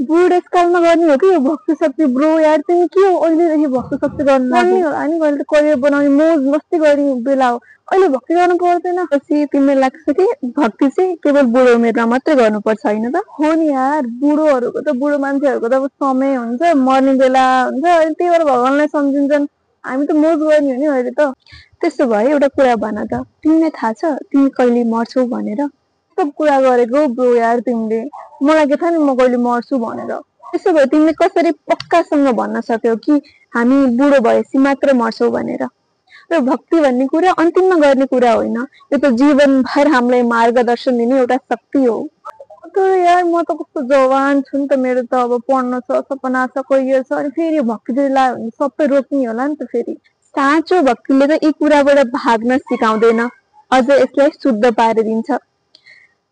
बुढेसकालमा गर्ने हो कि यो भक्ति शक्ति ब्रो यार तिमी के हो अहिलेदेखि भक्ति शक्ति गर्नु लाग्यो होला नि कहिले त करियर बनाउने मोज मस्ती गर्ने बेला हो अहिले भक्ति गर्नु पर्दैन पछि तिमीलाई लाग्छ कि भक्ति चाहिँ केवल बुढो उमेरमा मात्रै गर्नुपर्छ होइन त हो नि यार बुढोहरूको त बुढो मान्छेहरूको त अब समय हुन्छ मर्ने बेला हुन्छ अनि त्यही भएर भगवानलाई सम्झिन्छन् हामी त मोज गर्ने हो नि अहिले त त्यसो भए एउटा कुरा भन त तिमीलाई थाहा छ तिमी कहिले मर्छौ भनेर सब कुरा गरेको ब्रो यार तिमीले मलाई के थाहा नि म कहिले मर्छु भनेर त्यसो भए तिमीले कसरी पक्कासँग भन्न सक्यौ कि हामी बुढो भएपछि मात्र मर्छौ भनेर र भक्ति भन्ने कुरा अन्तिममा गर्ने कुरा होइन यो त जीवनभर हामीलाई मार्गदर्शन दिने एउटा शक्ति हो तर यार म त कस्तो जवान छु नि त मेरो त अब पढ्न छ सपना छ करियर छ अनि फेरि भक्तितिर लाग्यो भने सबै रोक्ने होला नि त फेरि साँचो भक्तिले त यी कुराबाट भाग्न सिकाउँदैन अझ यसलाई शुद्ध पारिदिन्छ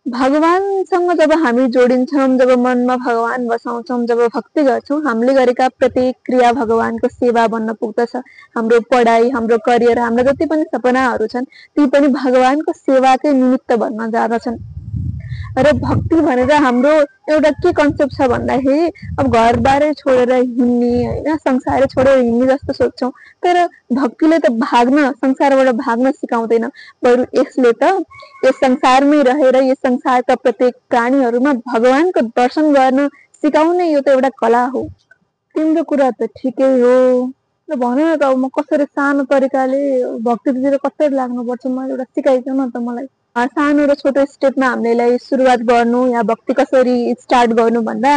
भगवानसँग जब हामी जोडिन्छौँ जब मनमा भगवान बसाउँछौँ जब भक्ति गर्छौँ हामीले गरेका प्रत्येक क्रिया भगवानको सेवा बन्न पुग्दछ हाम्रो पढाइ हाम्रो करियर हाम्रो जति पनि सपनाहरू छन् ती पनि भगवानको सेवाकै निमित्त बन्न जाँदछन् र भक्ति भनेर हाम्रो एउटा के कन्सेप्ट छ भन्दाखेरि अब घरबारै छोडेर हिँड्ने होइन संसारै छोडेर हिँड्ने जस्तो सोच्छौँ तर भक्तिले त भाग्न संसारबाट भाग्न सिकाउँदैन बरु यसले त यस संसारमै रहेर यस संसारका प्रत्येक प्राणीहरूमा भगवानको दर्शन गर्न सिकाउने यो त एउटा कला हो तिम्रो कुरा त ठिकै हो र भन न त अब म कसरी सानो तरिकाले भक्तितिर कसरी लाग्नुपर्छ मलाई एउटा सिकाइदिनु न त मलाई सानो र छोटो स्टेपमा हामीले सुरुवात गर्नु या भक्ति कसरी स्टार्ट गर्नु भन्दा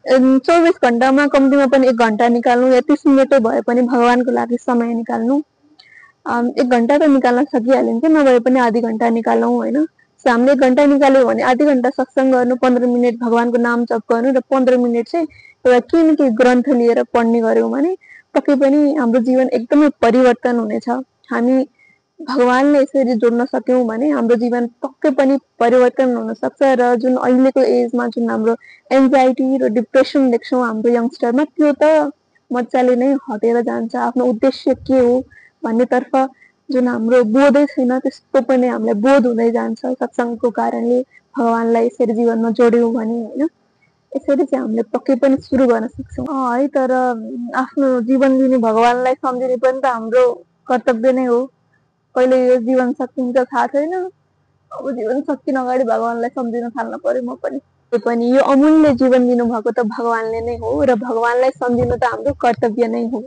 24 घण्टामा कम्तीमा पनि 1 घण्टा निकाल्नु या 30 मिनेटै भए पनि भगवानको लागि समय निकाल्नु 1 घण्टा त निकाल्न सकिहालिन्छ नभए पनि आधी घण्टा निकालौँ होइन हामीले 1 घण्टा निकाल्यो भने आधी घण्टा सत्संग गर्नु 15 मिनट भगवानको नाम जप गर्नु र 15 मिनट चाहिँ एउटा केही न केही ग्रन्थ लिएर पढ्ने गर्यौँ भने पक्कै पनि हाम्रो जीवन एकदमै परिवर्तन हुनेछ हामी भगवानले यसरी जोड्न सक्यौँ भने हाम्रो जीवन पक्कै पनि परिवर्तन हुन सक्छ र जुन अहिलेको एजमा जुन हाम्रो एन्जाइटी र डिप्रेसन देख्छौँ हाम्रो यङ्स्टरमा त्यो त मजाले नै हटेर जान्छ आफ्नो उद्देश्य के हो भन्नेतर्फ जुन हाम्रो बोधै छैन त्यस्तो पनि हामीलाई बोध हुँदै जान्छ सत्सङ्गको कारणले भगवानलाई यसरी जीवनमा जोड्यौँ भने होइन यसरी चाहिँ हामीले पक्कै पनि सुरु गर्न सक्छौँ है तर आफ्नो जीवन दिने भगवानलाई सम्झिने पनि त हाम्रो कर्तव्य नै हो कहिले यो जीवन सकिन्छ थाहा छैन अब जीवन सकिन अगाडि भगवानलाई सम्झिन थाल्न पर्यो म पनि यो अमूल्य जीवन दिनुभएको त भगवानले नै हो र भगवानलाई सम्झिनु त हाम्रो कर्तव्य नै हो